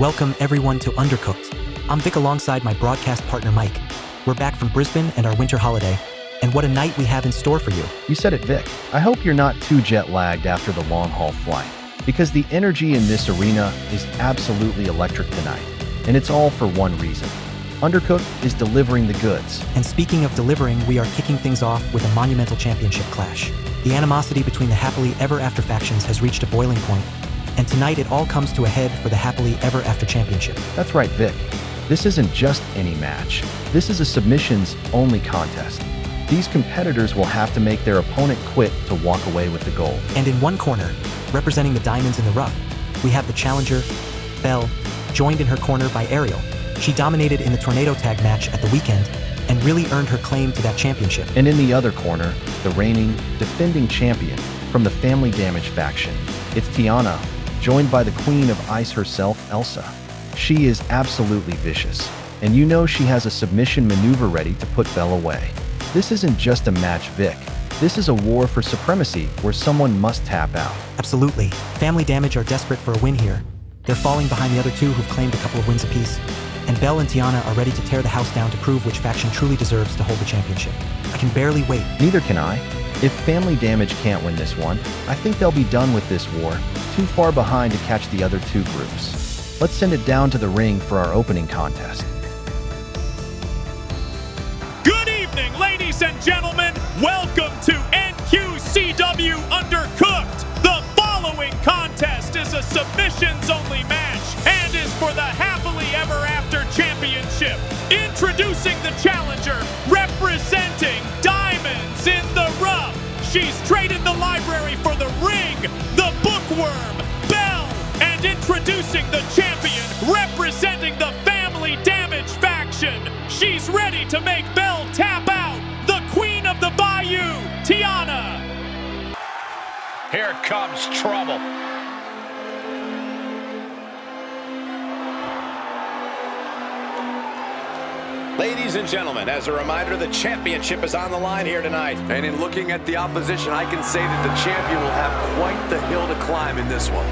Welcome everyone to Undercooked. I'm Vic alongside my broadcast partner Mike. We're back from Brisbane and our winter holiday, and what a night we have in store for you. You said it, Vic. I hope you're not too jet-lagged after the long-haul flight, because the energy in this arena is absolutely electric tonight, and it's all for one reason. Undercooked is delivering the goods. And speaking of delivering, we are kicking things off with a monumental championship clash. The animosity between the Happily Ever After factions has reached a boiling point, and tonight it all comes to a head for the Happily Ever After Championship. That's right, Vic. This isn't just any match. This is a submissions-only contest. These competitors will have to make their opponent quit to walk away with the gold. And in one corner, representing the diamonds in the rough, we have the challenger, Belle, joined in her corner by Ariel. She dominated in the tornado tag match at the weekend and really earned her claim to that championship. And in the other corner, the reigning, defending champion from the Family Damage faction. It's Tiana, joined by the Queen of Ice herself, Elsa. She is absolutely vicious, and you know she has a submission maneuver ready to put Belle away. This isn't just a match, Vic. This is a war for supremacy where someone must tap out. Absolutely. Family Damage are desperate for a win here. They're falling behind the other two who've claimed a couple of wins apiece. And Belle and Tiana are ready to tear the house down to prove which faction truly deserves to hold the championship. I can barely wait. Neither can I. If Family Damage can't win this one, I think they'll be done with this war, too far behind to catch the other two groups. Let's send it down to the ring for our opening contest. Good evening, ladies and gentlemen. Welcome to NQCW Undercooked. The following contest is a submissions-only match and is for the Happily Ever After Championship. Introducing the challenger, representing Diamonds in the Rough. She's traded the library for the ring, the bookworm, Belle. And introducing the champion, representing the Family Damage faction. She's ready to make Belle tap out, the Queen of the Bayou, Tiana. Here comes trouble. Ladies and gentlemen, as a reminder, the championship is on the line here tonight. And in looking at the opposition, I can say that the champion will have quite the hill to climb in this one.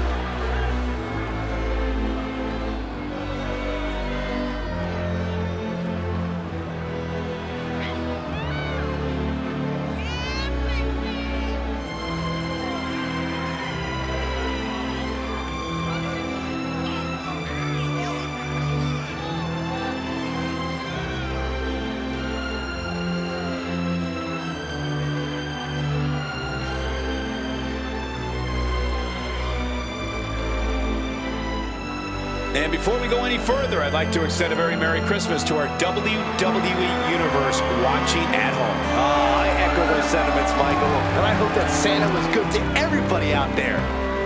And before we go any further, I'd like to extend a very Merry Christmas to our WWE Universe watching at home. I echo those sentiments, Michael. And I hope that Santa was good to everybody out there.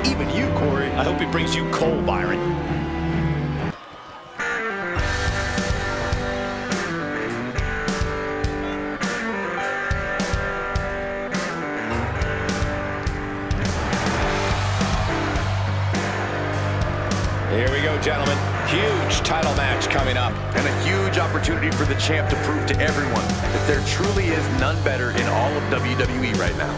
Even you, Corey. I hope he brings you coal, Byron. Here we go, gentlemen. Huge title match coming up. And a huge opportunity for the champ to prove to everyone that there truly is none better in all of WWE right now.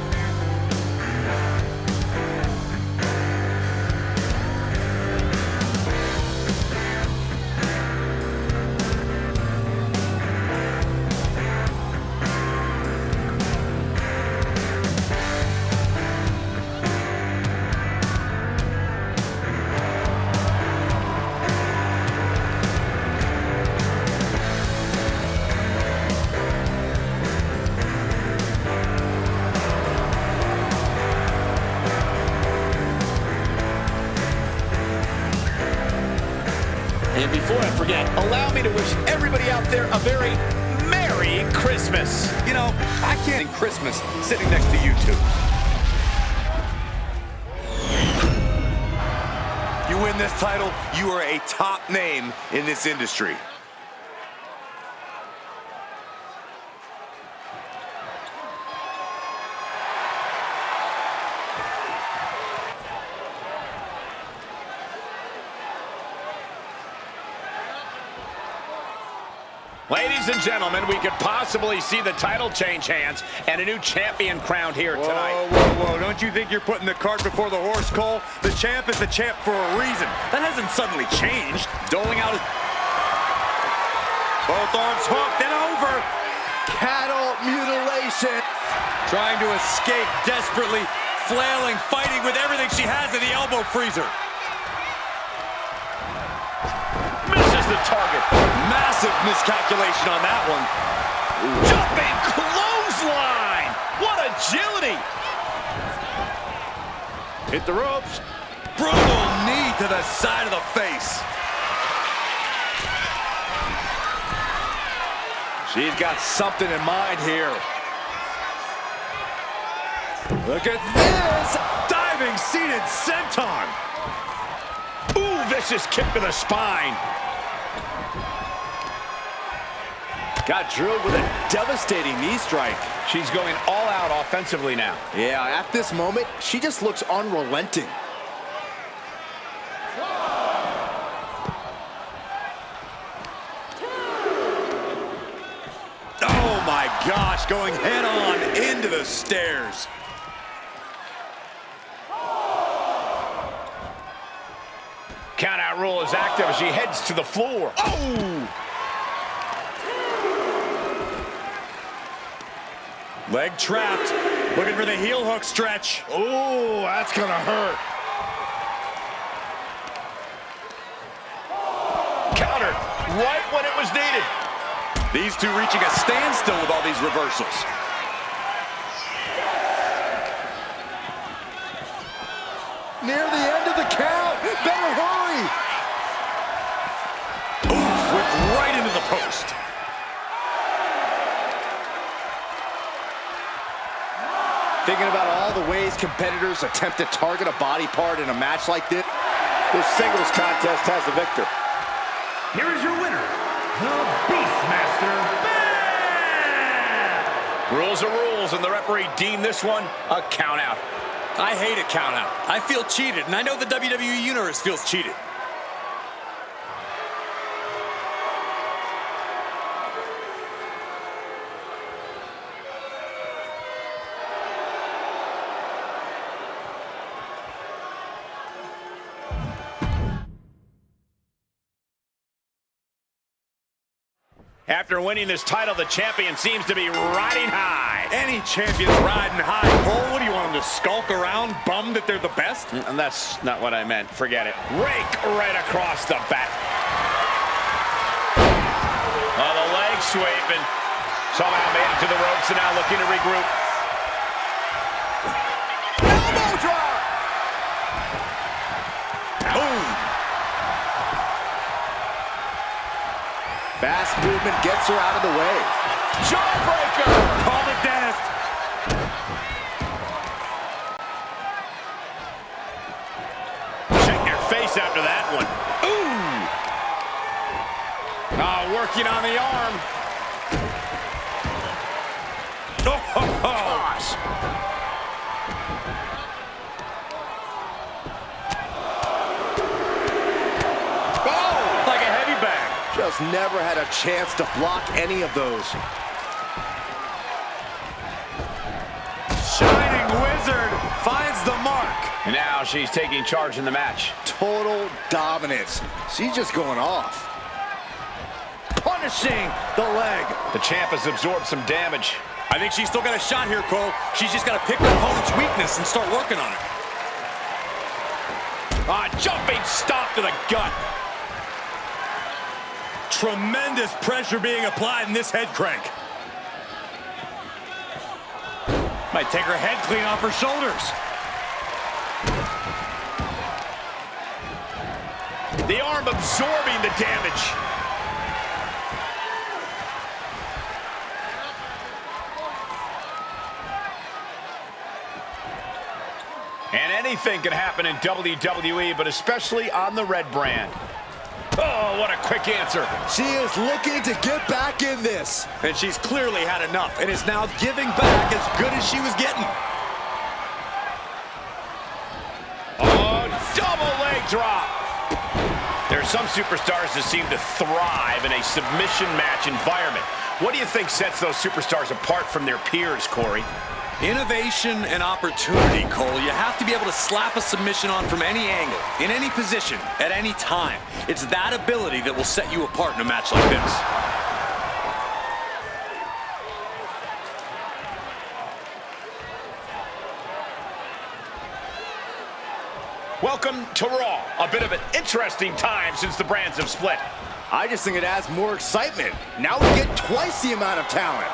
And before I forget, allow me to wish everybody out there a very Merry Christmas. You know, I can't in Christmas sitting next to you two. You win this title, you are a top name in this industry. Ladies and gentlemen, we could possibly see the title change hands and a new champion crowned here tonight. Whoa. Don't you think you're putting the cart before the horse, Cole? The champ is the champ for a reason. That hasn't suddenly changed. Doling out his... Both arms hooked and over. Cattle mutilation. Trying to escape desperately, flailing, fighting with everything she has in the elbow freezer. Misses the target. Massive miscalculation on that one. Jumping clothesline. What agility. Hit the ropes. Brutal knee to the side of the face. She's got something in mind here. Look at this! Diving seated senton. Ooh, vicious kick to the spine. Got drilled with a devastating knee strike. She's going all out offensively now. Yeah, at this moment, she just looks unrelenting. Oh my gosh, going head on into the stairs. Countout rule is active as she heads to the floor. Oh! Leg trapped. Looking for the heel hook stretch. Oh, that's gonna hurt. Countered right when it was needed. These two reaching a standstill with all these reversals. Near the end of the count. Better hurry. Oof, went right into the post. Thinking about all the ways competitors attempt to target a body part in a match like this. This singles contest has the victor. Here is your winner, the Beastmaster, Bam! Rules are rules, and the referee deemed this one a countout. I hate a countout. I feel cheated, and I know the WWE Universe feels cheated. After winning this title, the champion seems to be riding high. Any champion's riding high. Cole, what do you want them to skulk around, bummed that they're the best? And that's not what I meant. Forget it. Rake right across the back. Oh, the leg sweeping. Somehow made it to the ropes and now looking to regroup. Elbow drop. Boom. Fast movement gets her out of the way. Jawbreaker. Call it death. Check your face after that one. Ooh. Working on the arm. Oh, gosh. Oh, like a heavy bag. Just never had a chance to block any of those. Shining Wizard finds the mark. And now she's taking charge in the match. Total dominance. She's just going off. Punishing the leg. The champ has absorbed some damage. I think she's still got a shot here, Cole. She's just got to pick her opponent's weakness and start working on it. Jumping stop to the gut. Tremendous pressure being applied in this head crank. Might take her head clean off her shoulders. The arm absorbing the damage. And anything can happen in WWE, but especially on the red brand. Oh, what a quick answer. She is looking to get back in this. And she's clearly had enough and is now giving back as good as she was getting. Oh, double leg drop. There are some superstars that seem to thrive in a submission match environment. What do you think sets those superstars apart from their peers, Corey? Innovation and opportunity, Cole. You have to be able to slap a submission on from any angle, in any position, at any time. It's that ability that will set you apart in a match like this. Welcome to Raw. A bit of an interesting time since the brands have split. I just think it adds more excitement. Now we get twice the amount of talent.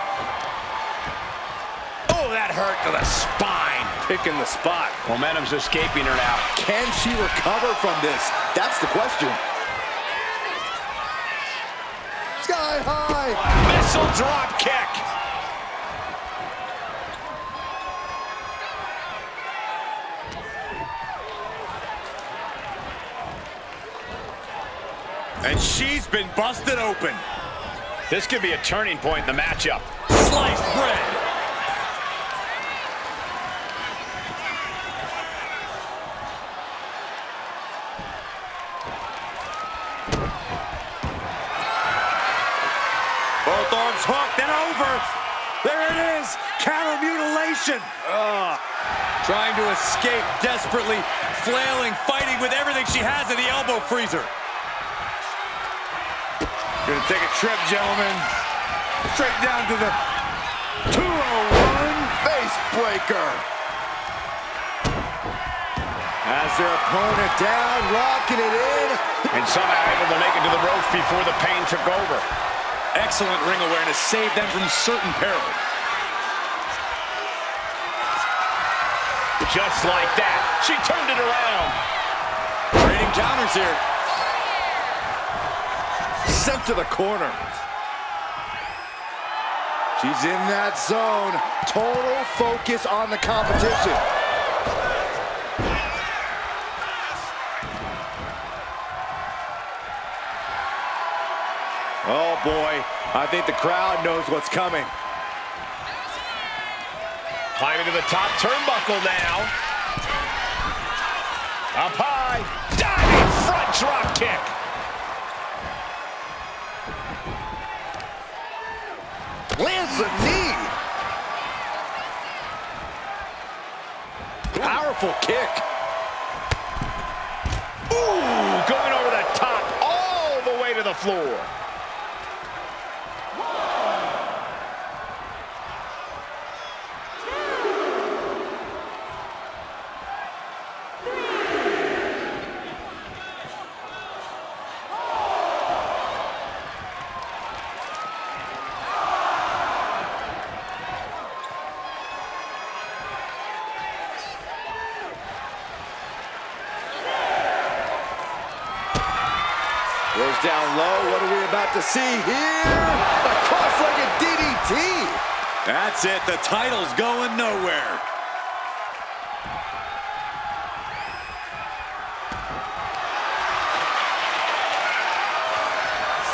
Oh, that hurt to the spine. Picking the spot. Momentum's escaping her now. Can she recover from this? That's the question. Sky high. Missile drop kick. And she's been busted open. This could be a turning point in the matchup. Sliced bread. Both arms hooked and over. There it is. Counter mutilation. Trying to escape desperately, flailing, fighting with everything she has in the elbow freezer. Gonna take a trip, gentlemen. Straight down to the 201 Face breaker. Has their opponent down, locking it in. And somehow able to make it to the ropes before the pain took over. excellent ring awareness saved them from certain peril. Just like that, she turned it around. Trading counters here. Sent to the corner. She's in that zone. Total focus on the competition. Oh boy, I think the crowd knows what's coming. Climbing to the top turnbuckle now. Up high, diving front drop kick. Lands the knee. Powerful kick. Ooh, going over the top, all the way to the floor. Goes down low. What are we about to see here? A cross-legged DDT. That's it. The title's going nowhere.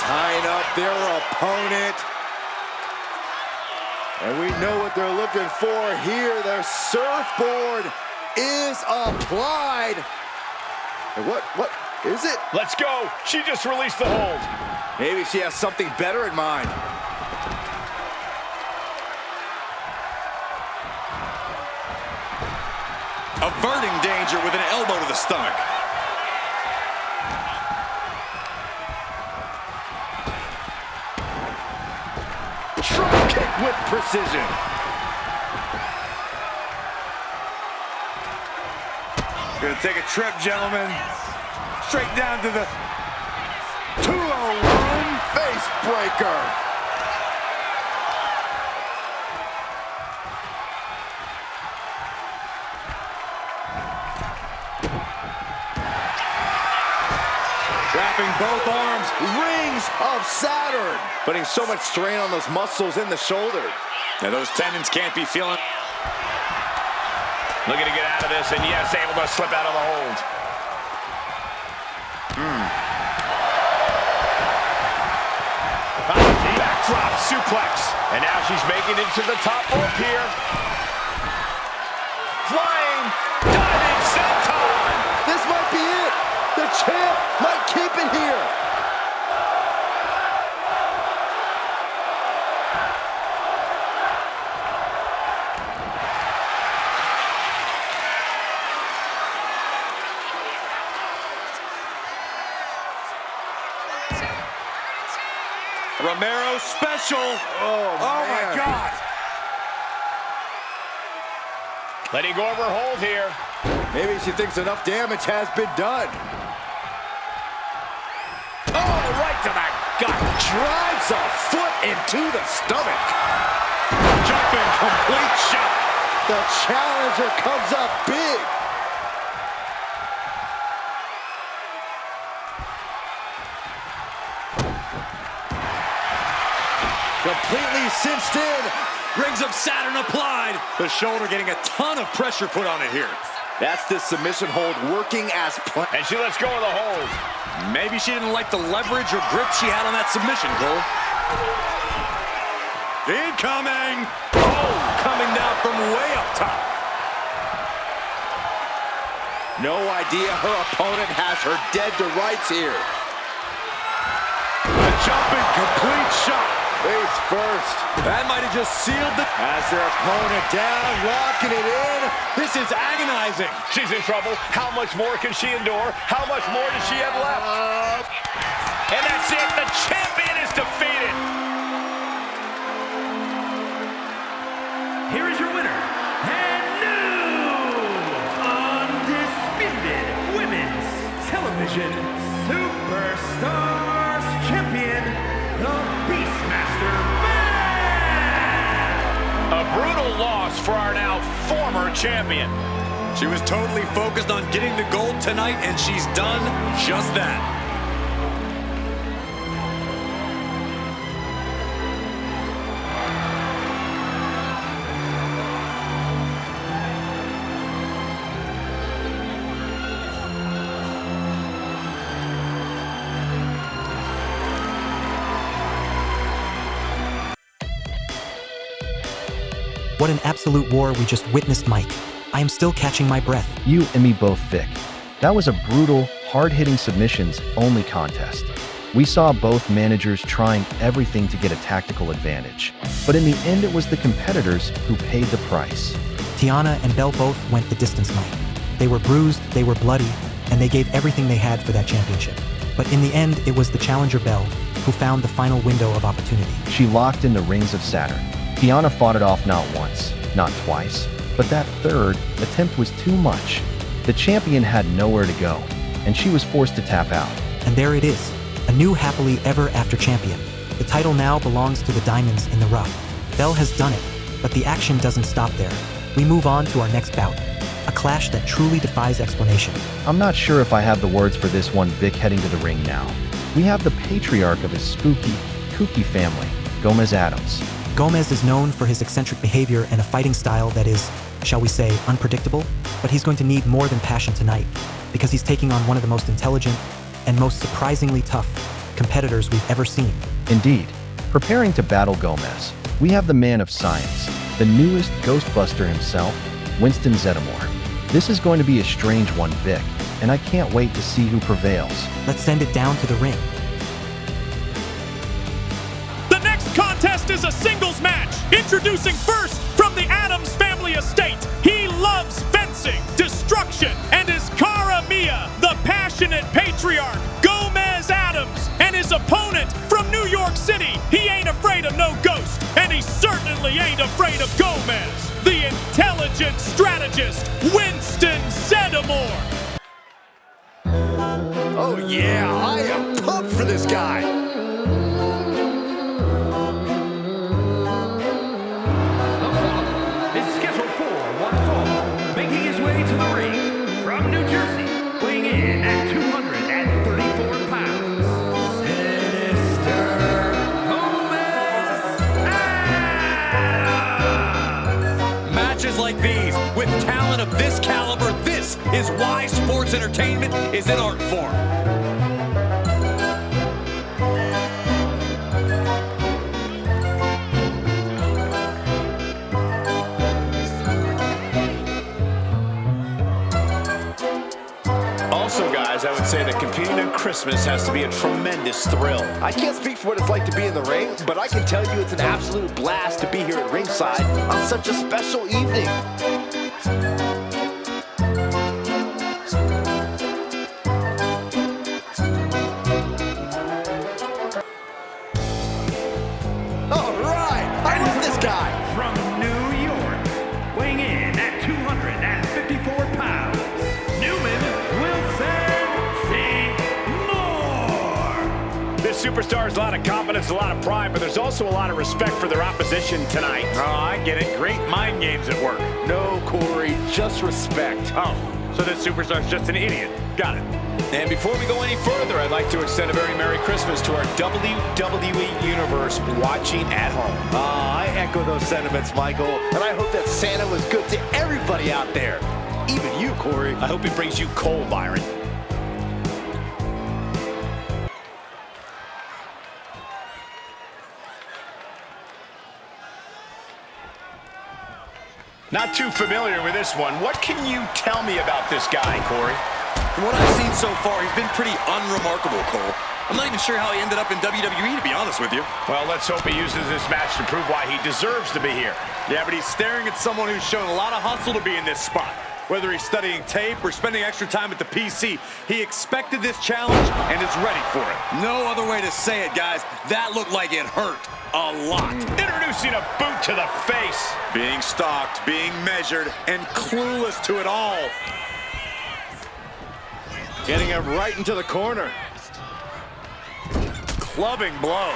Tying up their opponent. And we know what they're looking for here. Their surfboard is applied. And what is it? Let's go. She just released the hold. Maybe she has something better in mind. Averting danger with an elbow to the stomach. Drop kick with precision. Gonna take a trip, gentlemen. Straight down to the 201 face breaker. wrapping both arms. Rings of Saturn. Putting so much strain on those muscles in the shoulder. Now those tendons can't be feeling. Looking to get out of this, and yes, able to slip out of the hold. Backdrop suplex. And now she's making it to the top rope here. Flying, diving senton. This might be it. The champ might keep it here. Romero special. Oh my God. Letting go of her hold here. Maybe she thinks enough damage has been done. Oh, right to the gut. Drives a foot into the stomach. Jumping complete shot. The challenger comes up big. Completely cinched in. Rings of Saturn applied. The shoulder getting a ton of pressure put on it here. That's the submission hold working as planned. And she lets go of the hold. Maybe she didn't like the leverage or grip she had on that submission, Cole. Incoming! Oh, coming down from way up top. No idea her opponent has her dead to rights here. A jumping complete shot. Face first. That might have just sealed the... Has their opponent down, locking it in. This is agonizing. She's in trouble. How much more can she endure? How much more does she have left? And that's it. The champion is defeated. Here is your winner, and new Undisputed Women's Television Superstars Champion, the Beastmaster Beth! A brutal loss for our now former champion. She was totally focused on getting the gold tonight, and she's done just that. What an absolute war we just witnessed, Mike. I am still catching my breath. You and me both, Vic. That was a brutal, hard-hitting submissions only contest. We saw both managers trying everything to get a tactical advantage. But in the end, it was the competitors who paid the price. Tiana and Belle both went the distance, Mike. They were bruised, they were bloody, and they gave everything they had for that championship. But in the end, it was the challenger Belle who found the final window of opportunity. She locked in the rings of Saturn. Tiana fought it off not once, not twice, but that third attempt was too much. The champion had nowhere to go, and she was forced to tap out. And there it is, a new happily ever after champion. The title now belongs to the Diamonds in the Rough. Belle has done it, but the action doesn't stop there. We move on to our next bout, a clash that truly defies explanation. I'm not sure if I have the words for this one. Vic heading to the ring now. We have the patriarch of his spooky, kooky family, Gomez Adams. Gomez is known for his eccentric behavior and a fighting style that is, shall we say, unpredictable, but he's going to need more than passion tonight, because he's taking on one of the most intelligent and most surprisingly tough competitors we've ever seen. Indeed, preparing to battle Gomez, we have the man of science, the newest Ghostbuster himself, Winston Zeddemore. This is going to be a strange one, Vic, and I can't wait to see who prevails. Let's send it down to the ring. The next contest is a singles match. Introducing first from the Adams family estate. He loves fencing, destruction, and is Cara Mia, the passionate patriarch, Gomez Adams. And his opponent from New York City. He ain't afraid of no ghost, and he certainly ain't afraid of Gomez. The intelligent strategist, Winston Zeddemore. Oh yeah, I am pumped for this guy. Is scheduled for one fall, making his way to the ring from New Jersey, weighing in at 234 pounds. Sinister Gomez Adams. Matches like these, with talent of this caliber, this is why sports entertainment is an art form. Also, guys, I would say that competing on Christmas has to be a tremendous thrill. I can't speak for what it's like to be in the ring, but I can tell you it's an absolute blast to be here at ringside on such a special evening. superstars, a lot of confidence, a lot of pride, but there's also a lot of respect for their opposition tonight. Oh, I get it. Great mind games at work. No, Corey, just respect. Oh, so this superstar's just an idiot. Got it. And before we go any further, I'd like to extend a very Merry Christmas to our WWE Universe watching at home. I echo those sentiments, Michael, and I hope that Santa was good to everybody out there. Even you, Corey. I hope it brings you coal, Byron. Not too familiar with this one. What can you tell me about this guy, Corey? From what I've seen so far, he's been pretty unremarkable, Cole. I'm not even sure how he ended up in WWE, to be honest with you. Well, let's hope he uses this match to prove why he deserves to be here. Yeah, but he's staring at someone who's shown a lot of hustle to be in this spot. Whether he's studying tape or spending extra time at the PC, he expected this challenge and is ready for it. No other way to say it, guys. That looked like it hurt a lot. Introducing a boot to the face. Being stalked, being measured, and clueless to it all. Getting him right into the corner. Clubbing blow.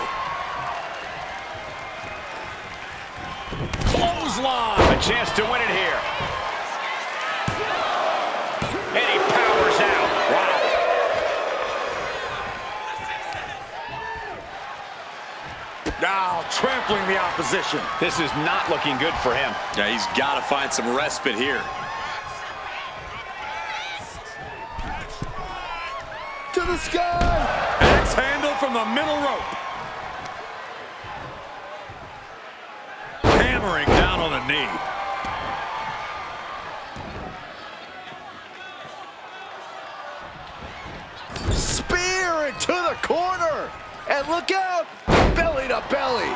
Clothesline. A chance to win it here. And he powers out. Wow. Now trampling the opposition. This is not looking good for him. Yeah, he's got to find some respite here. To the sky. Axe handle from the middle rope. Hammering down on the knee. Spear into the corner. And look out. Belly to belly.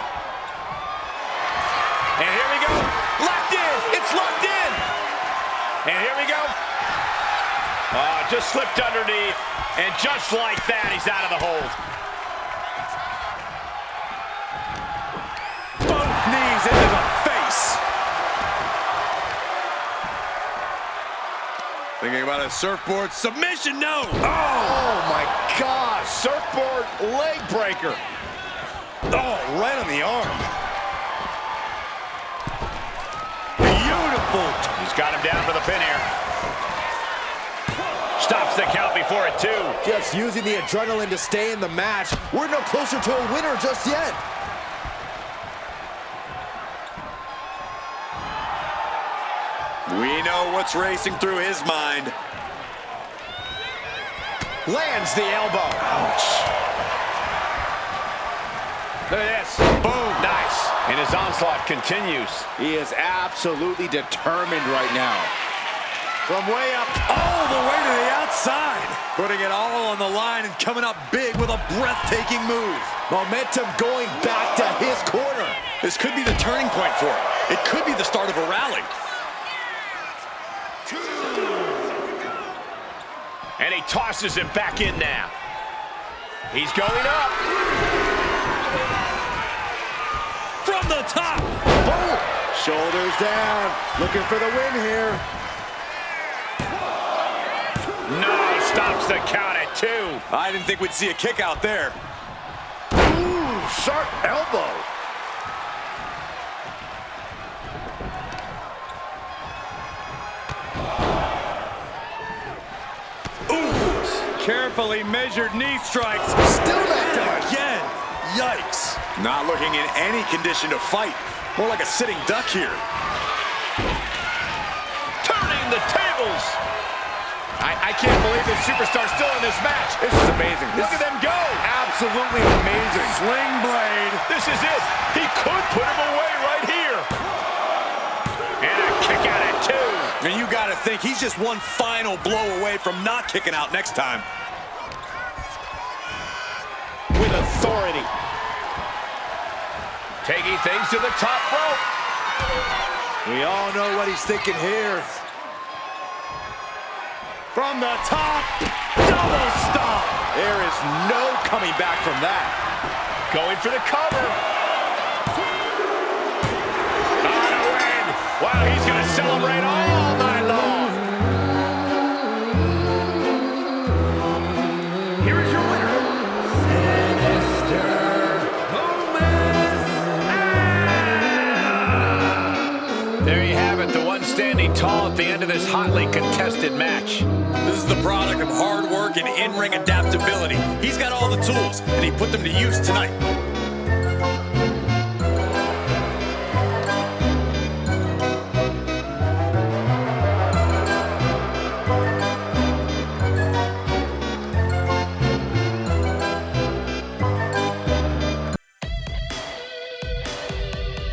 And here we go. Locked in. It's locked in. And here we go. Just slipped underneath. And just like that, he's out of the hold. Both knees into the face. Thinking about a surfboard submission, no. Oh my gosh. Surfboard leg breaker. Oh, right on the arm. Beautiful. He's got him down for the pin here. Stops the count before it, too. Just using the adrenaline to stay in the match. We're no closer to a winner just yet. We know what's racing through his mind. Lands the elbow. Ouch. Look at this. Boom. Nice. And his onslaught continues. He is absolutely determined right now. From way up, all the way to the outside. Putting it all on the line and coming up big with a breathtaking move. Momentum going back to his corner. This could be the turning point for him. It could be the start of a rally. And he tosses him back in now. He's going up. From the top. Boom. Shoulders down. Looking for the win here. No, stops the count at 2. I didn't think we'd see a kick out there. Ooh, sharp elbow. Ooh, carefully measured knee strikes. Still back down. Again. Yikes. Not looking in any condition to fight. More like a sitting duck here. Turning the tables. I can't believe this superstar's still in this match. This is amazing. Look at them go. Absolutely amazing. Sling blade. This is it. He could put him away right here. And a kick out at 2. And you got to think he's just one final blow away from not kicking out next time. With authority. Taking things to the top rope. We all know what he's thinking here. From the top, double stop. There is no coming back from that. Going for the cover. On a win. Wow, he's going to celebrate all night long. Here is your winner, Sinister. There you have it, the one standing tall at the end of this hotly contested match. This is the product of hard work and in-ring adaptability. He's got all the tools, and he put them to use tonight.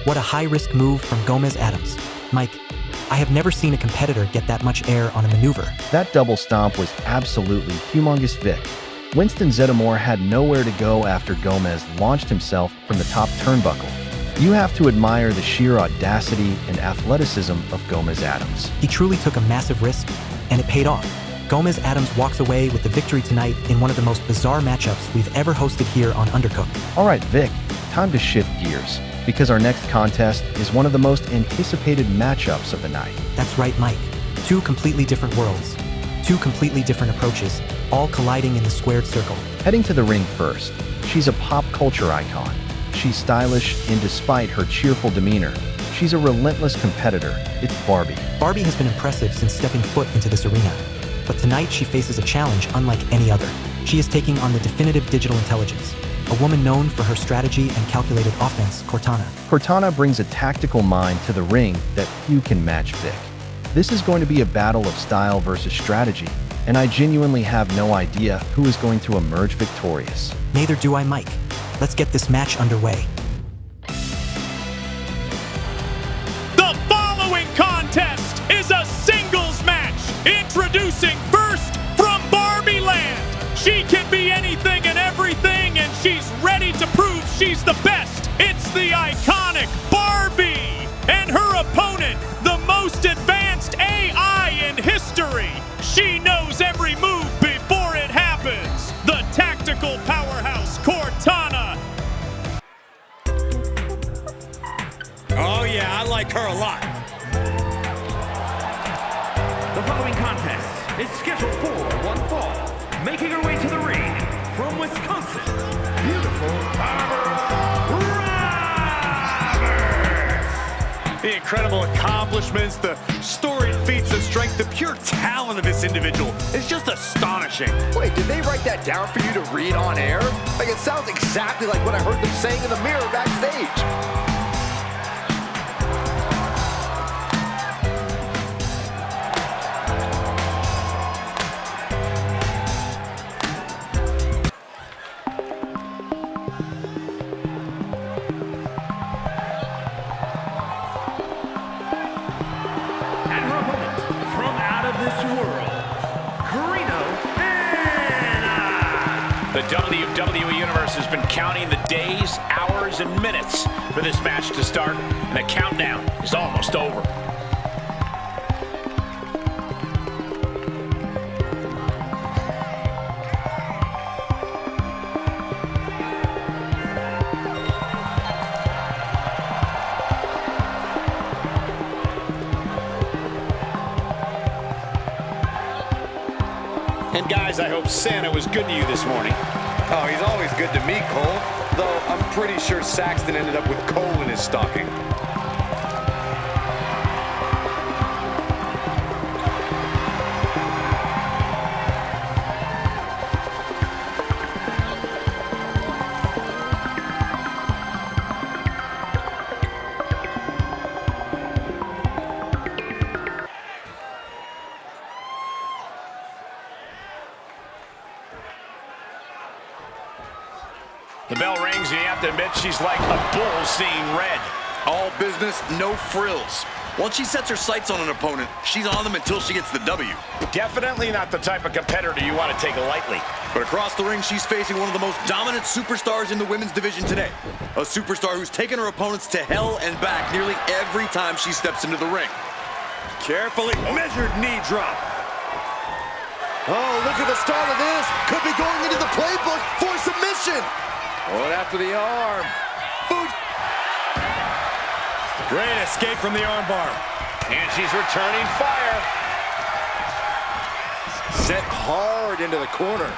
What a high-risk move from Gomez Adams. Mike, I have never seen a competitor get that much air on a maneuver. That double stomp was absolutely humongous, Vic. Winston Zeddemore had nowhere to go after Gomez launched himself from the top turnbuckle. You have to admire the sheer audacity and athleticism of Gomez Adams. He truly took a massive risk, and it paid off. Gomez Adams walks away with the victory tonight in one of the most bizarre matchups we've ever hosted here on Undercooked. All right, Vic, time to shift gears, because our next contest is one of the most anticipated matchups of the night. That's right, Mike. Two completely different worlds, two completely different approaches, all colliding in the squared circle. Heading to the ring first, she's a pop culture icon. She's stylish, and despite her cheerful demeanor, she's a relentless competitor. It's Barbie. Barbie has been impressive since stepping foot into this arena, but tonight she faces a challenge unlike any other. She is taking on the definitive digital intelligence, a woman known for her strategy and calculated offense, Cortana. Cortana brings a tactical mind to the ring that few can match, Vic. This is going to be a battle of style versus strategy, and I genuinely have no idea who is going to emerge victorious. Neither do I, Mike. Let's get this match underway. The following contest is a singles match. Introducing first from Barbie Land. She can be anything and everything, and she's ready to prove she's the best. It's the iconic Barbie. And her opponent, the most advanced AI in history. She knows every move before it happens. The tactical powerhouse, Cortana. Oh yeah, I like her a lot. The following contest is scheduled for one fall. Making her way to the ring from Wisconsin, beautiful Barbara Roberts. The incredible accomplishments, the storied feats of strength, the pure talent of this individual is just astonishing. Wait, did they write that down for you to read on air? Like, it sounds exactly like what I heard them saying in the mirror backstage. The WWE Universe has been counting the days, hours, and minutes for this match to start, and the countdown is almost over. And guys, I hope Santa was good to you this morning. Oh, he's always good to me, Cole. Though I'm pretty sure Saxton ended up with coal in his stocking. The bell rings, and you have to admit she's like a bull seeing red. All business, no frills. Once she sets her sights on an opponent, she's on them until she gets the W. Definitely not the type of competitor you want to take lightly. But across the ring, she's facing one of the most dominant superstars in the women's division today. A superstar who's taken her opponents to hell and back nearly every time she steps into the ring. Carefully measured knee drop. Oh, look at the start of this. Could be going into the playbook for submission. Going after the arm. Boot. Great escape from the armbar. And she's returning fire. Sent hard into the corner.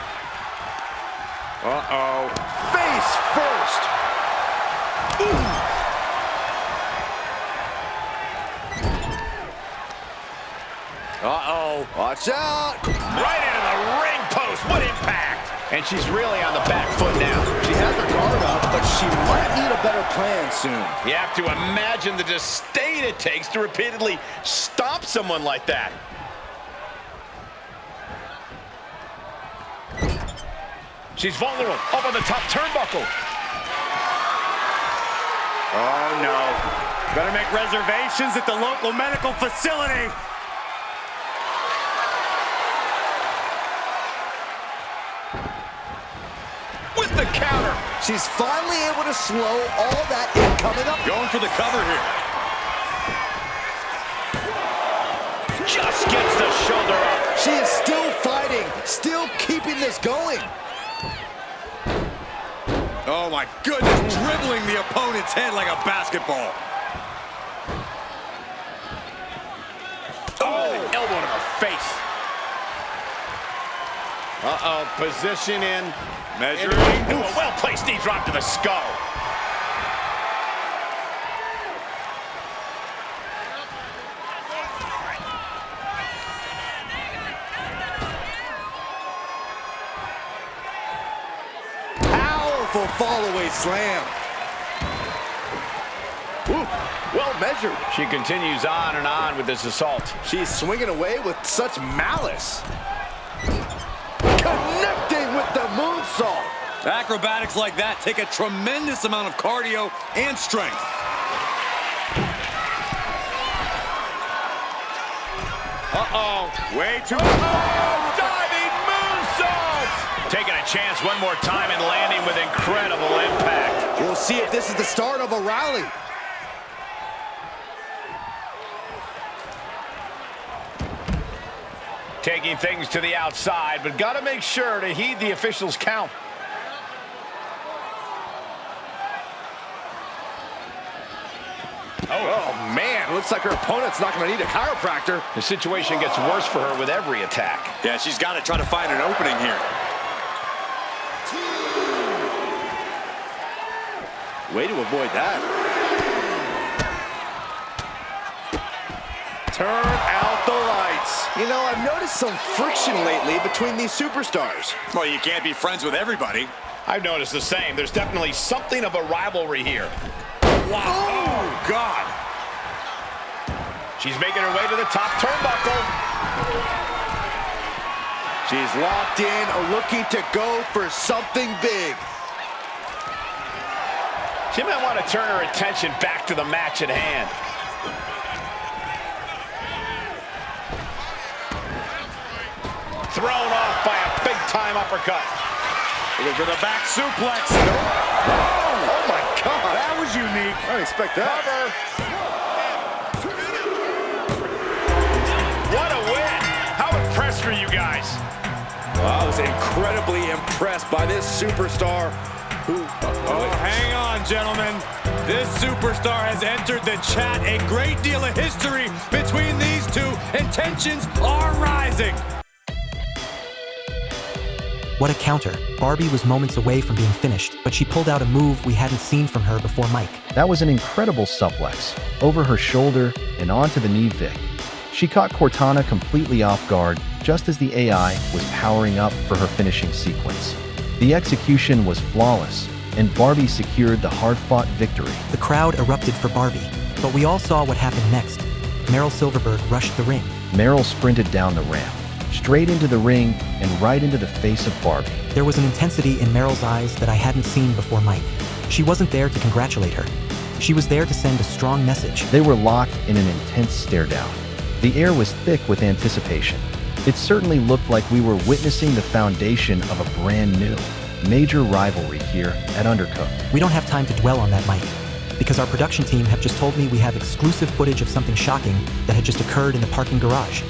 Uh-oh. Face first. Uh-oh. Watch out. Right into the ring post. What impact! And she's really on the back foot now. She has her guard up, but she might need a better plan soon. You have to imagine the disdain it takes to repeatedly stomp someone like that. She's vulnerable up on the top turnbuckle. Oh, no. Better make reservations at the local medical facility. With the counter. She's finally able to slow all that incoming up. Going for the cover here. Just gets the shoulder up. She is still fighting, still keeping this going. Oh, my goodness. Dribbling the opponent's head like a basketball. Oh, elbow to her face. Uh-oh, position in. Measuring. Ooh, a well-placed knee drop to the skull. Powerful fall-away slam. Ooh, well measured. She continues on and on with this assault. She's swinging away with such malice. Connecting with the moonsault. Acrobatics like that take a tremendous amount of cardio and strength. Uh-oh. Way too... Diving moonsault! Taking a chance one more time and landing with incredible impact. We'll see if this is the start of a rally. Taking things to the outside, but got to make sure to heed the officials' count. Oh, man. Looks like her opponent's not going to need a chiropractor. The situation gets worse for her with every attack. Yeah, she's got to try to find an opening here. Way to avoid that. Turn out the lights. You know, I've noticed some friction lately between these superstars. Well, you can't be friends with everybody. I've noticed the same. There's definitely something of a rivalry here. Wow. Oh, God. She's making her way to the top turnbuckle. She's locked in, looking to go for something big. She might want to turn her attention back to the match at hand. Thrown off by a big-time uppercut. Looking for the back suplex. Oh, my God. That was unique. I didn't expect that. What a win. How impressed were you guys? Well, I was incredibly impressed by this superstar who... Oh, hang on, gentlemen. This superstar has entered the chat. A great deal of history between these two, and tensions are rising. What a counter. Barbie was moments away from being finished, but she pulled out a move we hadn't seen from her before Mike. That was an incredible suplex, over her shoulder and onto the knee Vic. She caught Cortana completely off guard, just as the AI was powering up for her finishing sequence. The execution was flawless, and Barbie secured the hard-fought victory. The crowd erupted for Barbie, but we all saw what happened next. Meryl Silverberg rushed the ring. Meryl sprinted down the ramp, straight into the ring and right into the face of Barbie. There was an intensity in Meryl's eyes that I hadn't seen before Mike. She wasn't there to congratulate her. She was there to send a strong message. They were locked in an intense stare-down. The air was thick with anticipation. It certainly looked like we were witnessing the foundation of a brand new, major rivalry here at Undercooked. We don't have time to dwell on that, Mike, because our production team have just told me we have exclusive footage of something shocking that had just occurred in the parking garage.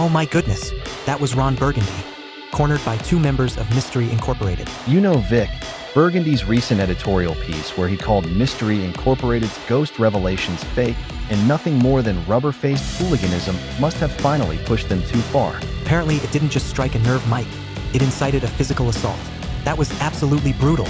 Oh my goodness, that was Ron Burgundy, cornered by two members of Mystery Incorporated. You know Vic, Burgundy's recent editorial piece where he called Mystery Incorporated's ghost revelations fake and nothing more than rubber-faced hooliganism must have finally pushed them too far. Apparently, it didn't just strike a nerve Mike, it incited a physical assault. That was absolutely brutal.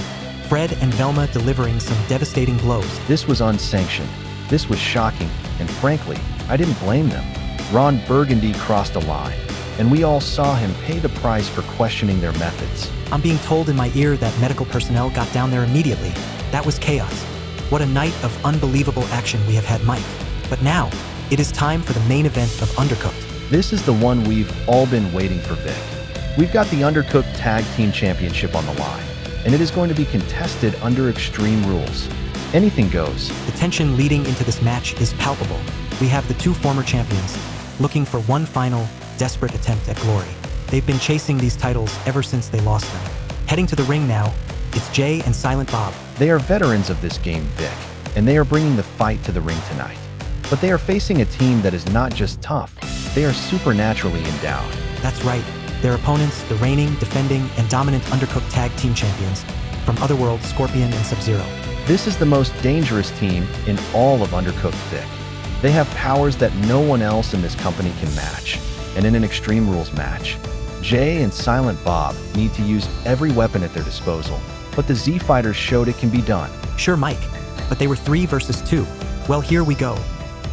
Fred and Velma delivering some devastating blows. This was unsanctioned. This was shocking, and frankly, I didn't blame them. Ron Burgundy crossed a line, and we all saw him pay the price for questioning their methods. I'm being told in my ear that medical personnel got down there immediately. That was chaos. What a night of unbelievable action we have had, Mike. But now, it is time for the main event of Undercooked. This is the one we've all been waiting for, Vic. We've got the Undercooked Tag Team Championship on the line, and it is going to be contested under Extreme Rules. Anything goes. The tension leading into this match is palpable. We have the two former champions, looking for one final, desperate attempt at glory. They've been chasing these titles ever since they lost them. Heading to the ring now, it's Jay and Silent Bob. They are veterans of this game, Vic, and they are bringing the fight to the ring tonight. But they are facing a team that is not just tough, they are supernaturally endowed. That's right. Their opponents, the reigning, defending, and dominant Undercooked Tag Team Champions from Otherworld, Scorpion, and Sub-Zero. This is the most dangerous team in all of Undercooked, Vic. They have powers that no one else in this company can match. And in an Extreme Rules match, Jay and Silent Bob need to use every weapon at their disposal. But the Z-Fighters showed it can be done. Sure, Mike, but they were 3 versus 2. Well, here we go.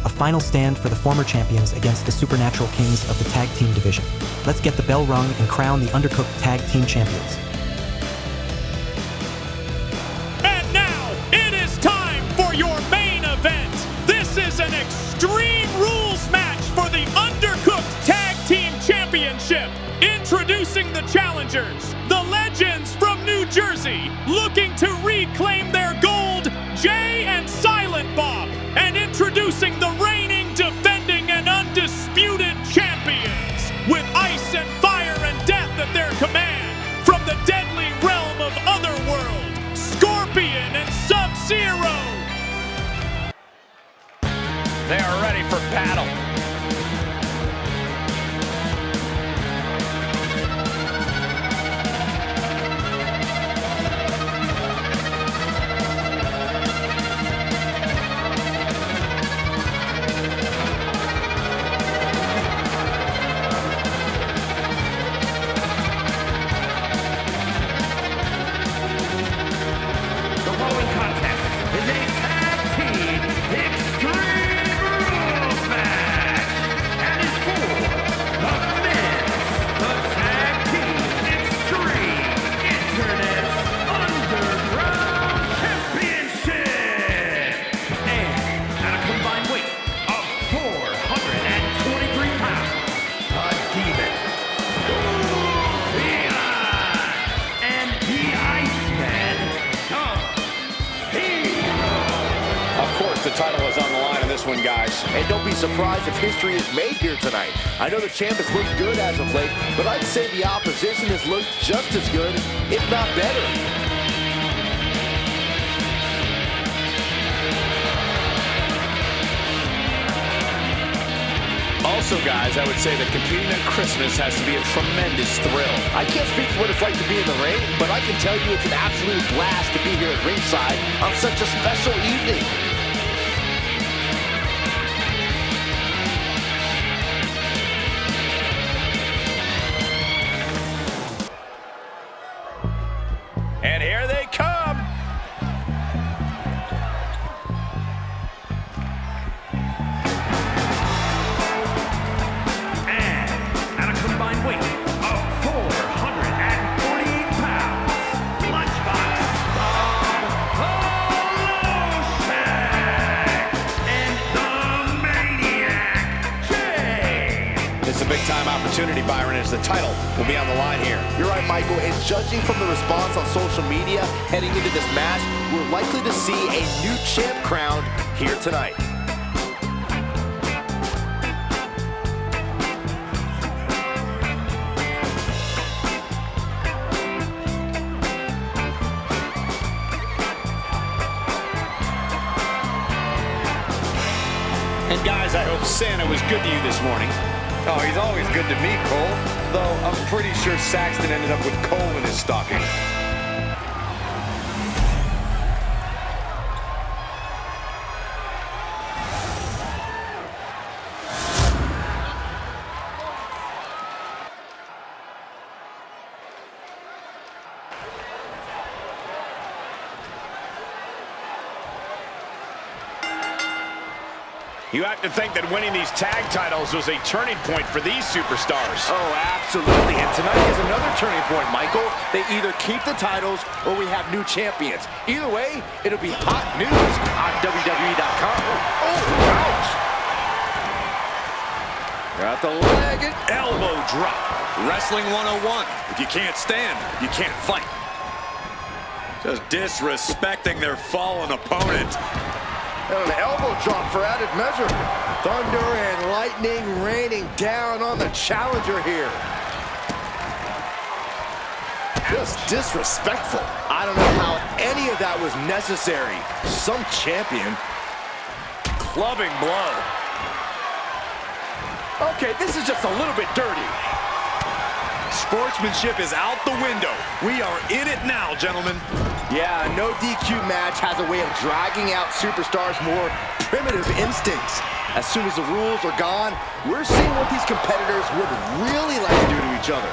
A final stand for the former champions against the supernatural kings of the tag team division. Let's get the bell rung and crown the Undercooked Tag Team Champions. And now, it is time for your main event. This is an Extreme Rules match for the Undercooked Tag Team Championship. Introducing the challengers, the legends from New Jersey, looking to reclaim their gold, Jay and Silent Bob. And introducing the reigning, defending, and undisputed champions, with ice and fire and death at their command, from the deadly realm of Otherworld, Scorpion and Sub-Zero. They are ready for battle. The title is on the line in this one, guys. And don't be surprised if history is made here tonight. I know the champ has looked good as of late, but I'd say the opposition has looked just as good, if not better. Also, guys, I would say that competing at Christmas has to be a tremendous thrill. I can't speak for what it's like to be in the ring, but I can tell you it's an absolute blast to be here at ringside on such a special evening. And here they come. And at a combined weight of 448 pounds, Lunchbox Bob Oloshek and the Maniac Jay. It's a big-time opportunity, Byron, as the title will be on the line here. You're right, Michael, and judging from the response on social media heading into this match, we're likely to see a new champ crowned here tonight. And guys, I hope Santa was good to you this morning. Oh, he's always good to me, Cole. Though I'm pretty sure Saxton ended up with coal in his stocking. You have to think that winning these tag titles was a turning point for these superstars. Oh, absolutely. And tonight is another turning point, Michael. They either keep the titles or we have new champions. Either way, it'll be hot news on WWE.com. Oh, ouch! Got the leg and elbow drop. Wrestling 101. If you can't stand, you can't fight. Just disrespecting their fallen opponent. And an elbow drop for added measure. Thunder and lightning raining down on the challenger here. Just disrespectful. I don't know how any of that was necessary. Some champion. Clubbing blow. Okay, this is just a little bit dirty. Sportsmanship is out the window. We are in it now, gentlemen. Yeah, no DQ match has a way of dragging out superstars' more primitive instincts. As soon as the rules are gone, we're seeing what these competitors would really like to do to each other.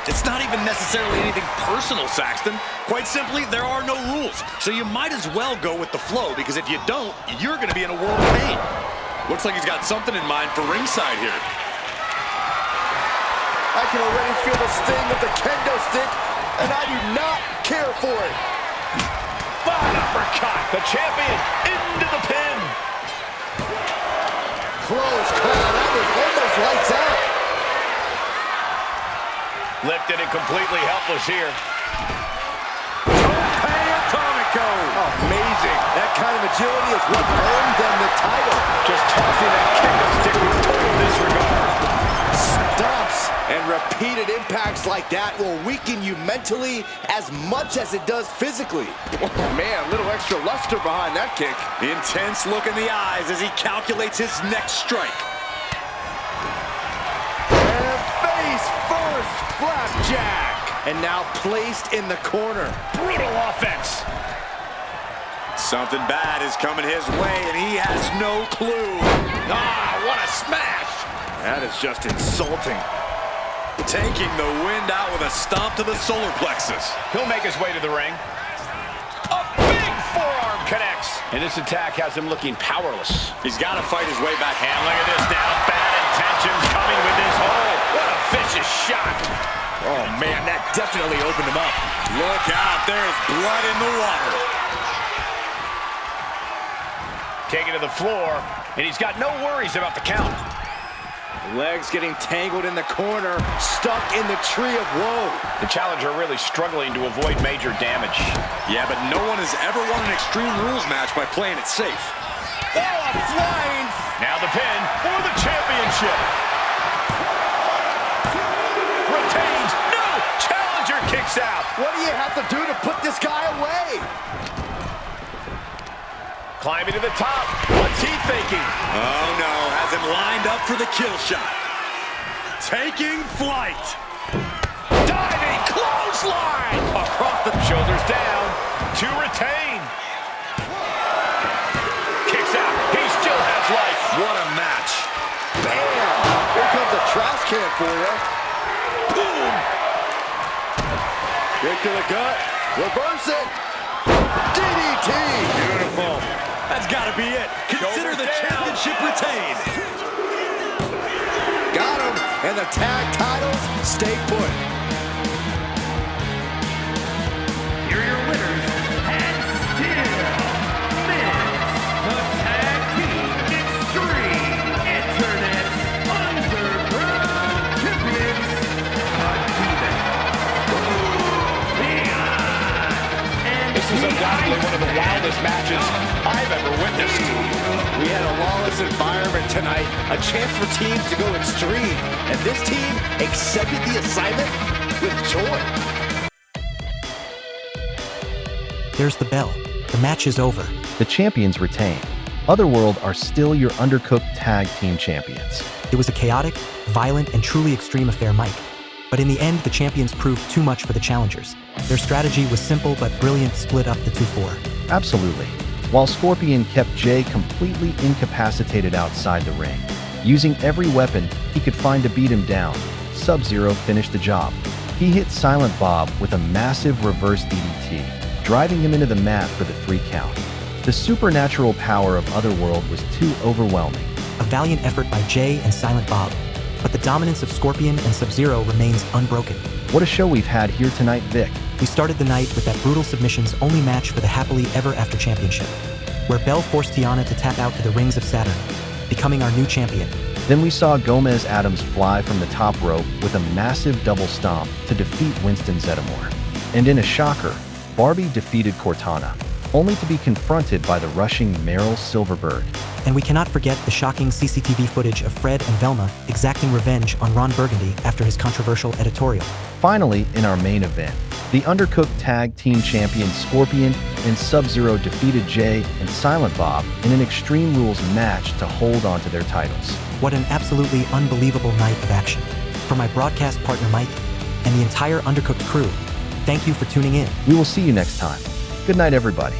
It's not even necessarily anything personal, Saxton. Quite simply, there are no rules. So you might as well go with the flow, because if you don't, you're going to be in a world of pain. Looks like he's got something in mind for ringside here. I can already feel the sting of the kendo stick, and I do not care for it. Fine uppercut. The champion into the pin. Close call. That was almost lights out. Lifted and completely helpless here. Amazing. That kind of agility is what earned them the title. Just tossing that kendo stick with total disregard. Stomps and repeated impacts like that will weaken you mentally as much as it does physically. Oh, man, a little extra luster behind that kick. Intense look in the eyes as he calculates his next strike. And face first, flapjack. And now placed in the corner. Brutal offense. Something bad is coming his way, and he has no clue. Ah, what a smash! That is just insulting. Taking the wind out with a stomp to the solar plexus. He'll make his way to the ring. A big forearm connects. And this attack has him looking powerless. He's got to fight his way back. And look at this now. Bad intentions coming with this hole. What a vicious shot. Oh, man, that definitely opened him up. Look out. There's blood in the water. Taken to the floor, and he's got no worries about the count. Legs getting tangled in the corner, stuck in the tree of woe. The challenger really struggling to avoid major damage. Yeah, but no one has ever won an Extreme Rules match by playing it safe. Oh, a flying! Now the pin for the championship. Retains. No! Challenger kicks out. What do you have to do to put this guy away? Climbing to the top. What's he thinking? Oh, no. Has him lined up for the kill shot. Taking flight. Diving clothesline. Across the shoulders down to retain. Kicks out. He still has life. What a match. Bam! Here comes a trash can for you. Boom. Kick to the gut. Reverse it. DDT. Beautiful. That's got to be it. Consider the championship retained. Got him. And the tag titles stay put. Here are your winners, and still the Tag Team Extreme Internet Undercooked Champions, This is undoubtedly one of the wildest matches I've ever witnessed. We had a lawless environment tonight, a chance for teams to go extreme, and this team accepted the assignment with joy. There's the bell. The match is over. The champions retain. Otherworld are still your Undercooked Tag Team Champions. It was a chaotic, violent, and truly extreme affair Mike. But in the end, the champions proved too much for the challengers. Their strategy was simple but brilliant, split up the 2-4. Absolutely. While Scorpion kept Jay completely incapacitated outside the ring. Using every weapon he could find to beat him down, Sub-Zero finished the job. He hit Silent Bob with a massive reverse DDT, driving him into the mat for the 3 count. The supernatural power of Otherworld was too overwhelming. A valiant effort by Jay and Silent Bob, but the dominance of Scorpion and Sub-Zero remains unbroken. What a show we've had here tonight, Vic. We started the night with that brutal submissions-only match for the Happily Ever After Championship, where Belle forced Tiana to tap out to the Rings of Saturn, becoming our new champion. Then we saw Gomez Adams fly from the top rope with a massive double stomp to defeat Winston Zeddemore. And in a shocker, Barbie defeated Cortana, only to be confronted by the rushing Meryl Silverbird. And we cannot forget the shocking CCTV footage of Fred and Velma exacting revenge on Ron Burgundy after his controversial editorial. Finally, in our main event, the Undercooked Tag Team Champions Scorpion and Sub-Zero defeated Jay and Silent Bob in an Extreme Rules match to hold on to their titles. What an absolutely unbelievable night of action. For my broadcast partner Mike and the entire Undercooked crew, thank you for tuning in. We will see you next time. Good night, everybody.